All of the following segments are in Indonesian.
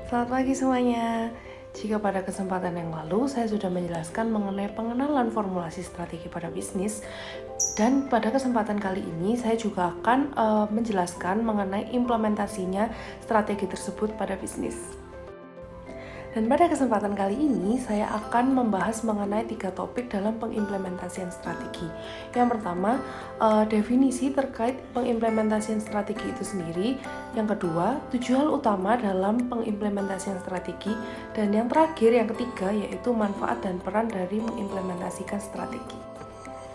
Selamat pagi semuanya. Jika pada kesempatan yang lalu saya sudah menjelaskan mengenai pengenalan formulasi strategi pada bisnis, dan pada kesempatan kali ini saya juga akan menjelaskan mengenai implementasinya strategi tersebut pada bisnis. Dan pada kesempatan kali ini saya akan membahas mengenai 3 topik dalam pengimplementasian strategi. Yang pertama, definisi terkait pengimplementasian strategi itu sendiri. Yang kedua, tujuan utama dalam pengimplementasian strategi. Dan yang terakhir, yang ketiga, yaitu manfaat dan peran dari mengimplementasikan strategi.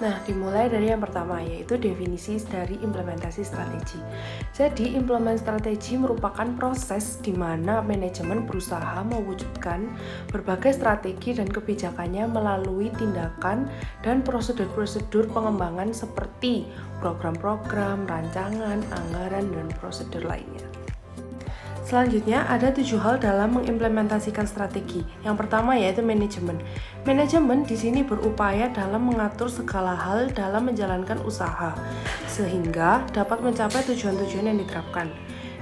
Nah, dimulai dari yang pertama, yaitu definisi dari implementasi strategi. Jadi, implement strategi merupakan proses di mana manajemen berusaha mewujudkan berbagai strategi dan kebijakannya melalui tindakan dan prosedur-prosedur pengembangan seperti program-program, rancangan, anggaran, dan prosedur lainnya. Selanjutnya, ada 7 hal dalam mengimplementasikan strategi. Yang pertama yaitu manajemen. Manajemen di sini berupaya dalam mengatur segala hal dalam menjalankan usaha, sehingga dapat mencapai tujuan-tujuan yang diterapkan.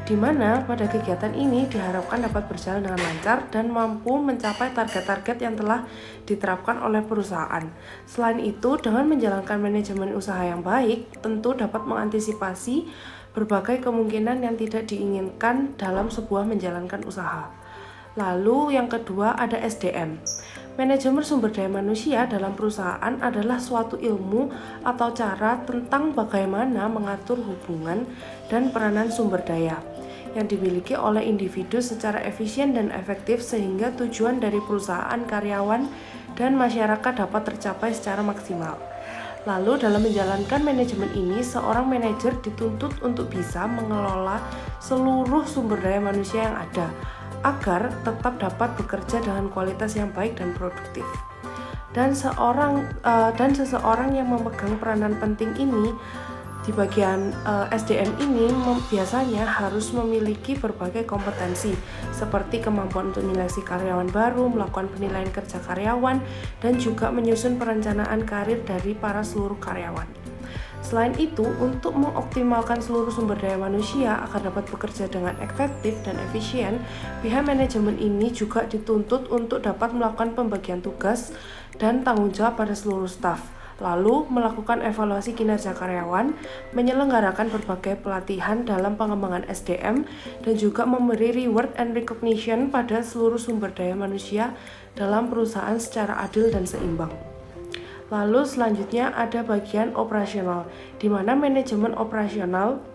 Di mana pada kegiatan ini diharapkan dapat berjalan dengan lancar dan mampu mencapai target-target yang telah diterapkan oleh perusahaan. Selain itu, dengan menjalankan manajemen usaha yang baik, tentu dapat mengantisipasi berbagai kemungkinan yang tidak diinginkan dalam sebuah menjalankan usaha. Lalu yang kedua ada SDM. Manajemen sumber daya manusia dalam perusahaan adalah suatu ilmu atau cara tentang bagaimana mengatur hubungan dan peranan sumber daya yang dimiliki oleh individu secara efisien dan efektif sehingga tujuan dari perusahaan, karyawan, dan masyarakat dapat tercapai secara maksimal. Lalu dalam menjalankan manajemen ini, seorang manajer dituntut untuk bisa mengelola seluruh sumber daya manusia yang ada, agar tetap dapat bekerja dengan kualitas yang baik dan produktif. Dan seseorang yang memegang peranan penting ini di bagian SDM ini biasanya harus memiliki berbagai kompetensi seperti kemampuan untuk menyeleksi karyawan baru, melakukan penilaian kerja karyawan, dan juga menyusun perencanaan karir dari para seluruh karyawan. Selain itu, untuk mengoptimalkan seluruh sumber daya manusia agar dapat bekerja dengan efektif dan efisien, pihak manajemen ini juga dituntut untuk dapat melakukan pembagian tugas dan tanggung jawab pada seluruh staf. Lalu melakukan evaluasi kinerja karyawan, menyelenggarakan berbagai pelatihan dalam pengembangan SDM, dan juga memberi reward and recognition pada seluruh sumber daya manusia dalam perusahaan secara adil dan seimbang. Lalu selanjutnya ada bagian operasional, di mana manajemen operasional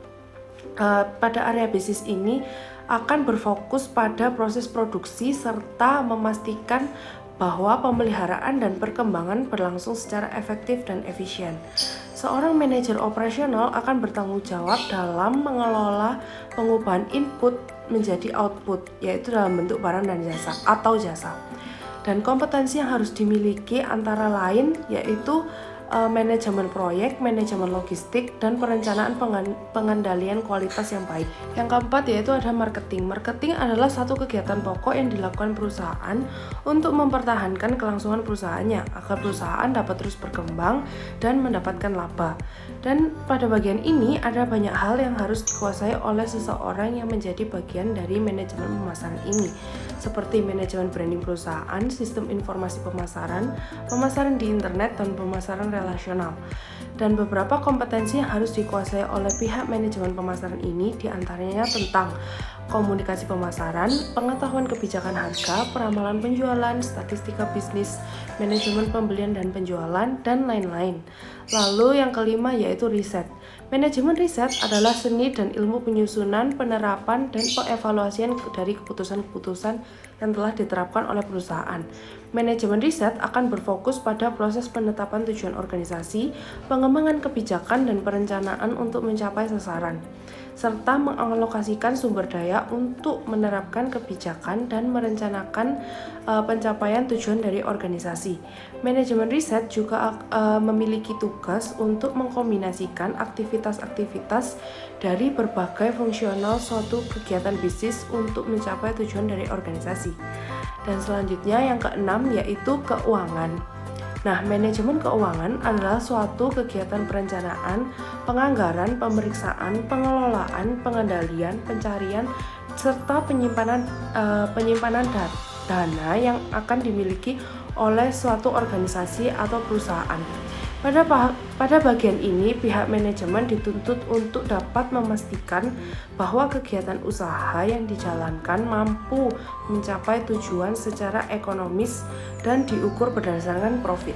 pada area bisnis ini akan berfokus pada proses produksi serta memastikan bahwa pemeliharaan dan perkembangan berlangsung secara efektif dan efisien. Seorang manajer operasional akan bertanggung jawab dalam mengelola pengubahan input menjadi output, yaitu dalam bentuk barang dan jasa atau jasa. Dan kompetensi yang harus dimiliki antara lain yaitu manajemen proyek, manajemen logistik, dan perencanaan pengendalian kualitas yang baik. Yang keempat yaitu ada marketing. Marketing adalah satu kegiatan pokok yang dilakukan perusahaan untuk mempertahankan kelangsungan perusahaannya agar perusahaan dapat terus berkembang dan mendapatkan laba. Dan pada bagian ini ada banyak hal yang harus dikuasai oleh seseorang yang menjadi bagian dari manajemen pemasaran ini, seperti manajemen branding perusahaan, sistem informasi pemasaran, pemasaran di internet, dan pemasaran relasional. Dan beberapa kompetensi yang harus dikuasai oleh pihak manajemen pemasaran ini diantaranya tentang komunikasi pemasaran, pengetahuan kebijakan harga, peramalan penjualan, statistika bisnis, manajemen pembelian dan penjualan, dan lain-lain. Lalu yang kelima yaitu riset. Manajemen riset adalah seni dan ilmu penyusunan, penerapan, dan pengevaluasian dari keputusan-keputusan yang telah diterapkan oleh perusahaan. Manajemen riset akan berfokus pada proses penetapan tujuan organisasi, pengembangan kebijakan, dan perencanaan untuk mencapai sasaran, serta mengalokasikan sumber daya untuk menerapkan kebijakan dan merencanakan pencapaian tujuan dari organisasi. Manajemen riset juga memiliki tugas untuk mengkombinasikan aktivitas-aktivitas dari berbagai fungsional suatu kegiatan bisnis untuk mencapai tujuan dari organisasi. Dan selanjutnya yang keenam yaitu keuangan. Nah, manajemen keuangan adalah suatu kegiatan perencanaan, penganggaran, pemeriksaan, pengelolaan, pengendalian, pencarian, serta penyimpanan dana yang akan dimiliki oleh suatu organisasi atau perusahaan. Pada bagian ini, pihak manajemen dituntut untuk dapat memastikan bahwa kegiatan usaha yang dijalankan mampu mencapai tujuan secara ekonomis dan diukur berdasarkan profit.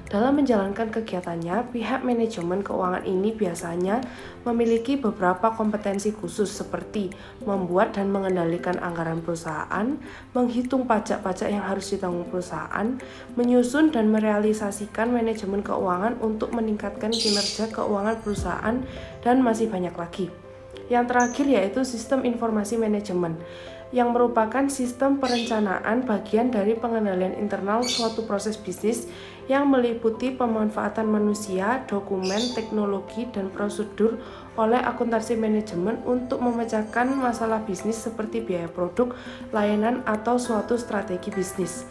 Dalam menjalankan kegiatannya, pihak manajemen keuangan ini biasanya memiliki beberapa kompetensi khusus seperti membuat dan mengendalikan anggaran perusahaan, menghitung pajak-pajak yang harus ditanggung perusahaan, menyusun dan merealisasikan manajemen keuangan untuk meningkatkan kinerja keuangan perusahaan, dan masih banyak lagi. Yang terakhir yaitu sistem informasi manajemen, yang merupakan sistem perencanaan bagian dari pengendalian internal suatu proses bisnis yang meliputi pemanfaatan manusia, dokumen, teknologi, dan prosedur oleh akuntansi manajemen untuk memecahkan masalah bisnis seperti biaya produk, layanan, atau suatu strategi bisnis.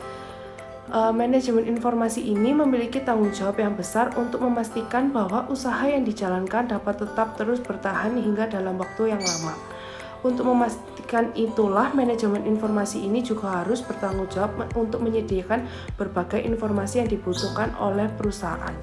Manajemen informasi ini memiliki tanggung jawab yang besar untuk memastikan bahwa usaha yang dijalankan dapat tetap terus bertahan hingga dalam waktu yang lama. Untuk memastikan itulah, manajemen informasi ini juga harus bertanggung jawab untuk menyediakan berbagai informasi yang dibutuhkan oleh perusahaan.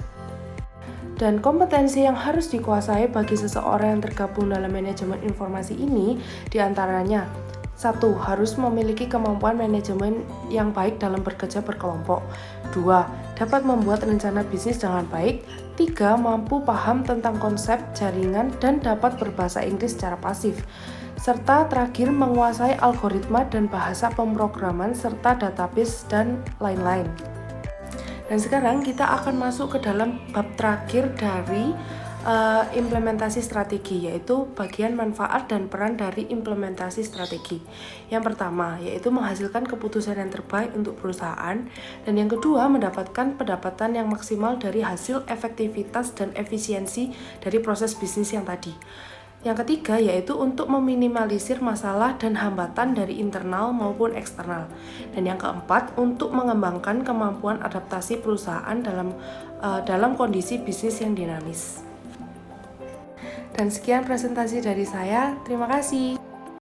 Dan kompetensi yang harus dikuasai bagi seseorang yang tergabung dalam manajemen informasi ini diantaranya: 1. Harus memiliki kemampuan manajemen yang baik dalam bekerja berkelompok. 2. Dapat membuat rencana bisnis dengan baik. 3. Mampu paham tentang konsep jaringan dan dapat berbahasa Inggris secara pasif. Serta terakhir, menguasai algoritma dan bahasa pemrograman serta database dan lain-lain. Dan sekarang kita akan masuk ke dalam bab terakhir dari implementasi strategi, yaitu bagian manfaat dan peran dari implementasi strategi. Yang pertama yaitu menghasilkan keputusan yang terbaik untuk perusahaan, dan yang kedua mendapatkan pendapatan yang maksimal dari hasil efektivitas dan efisiensi dari proses bisnis yang tadi. Yang ketiga yaitu untuk meminimalisir masalah dan hambatan dari internal maupun eksternal. Dan yang keempat untuk mengembangkan kemampuan adaptasi perusahaan dalam kondisi bisnis yang dinamis. Dan sekian presentasi dari saya. Terima kasih.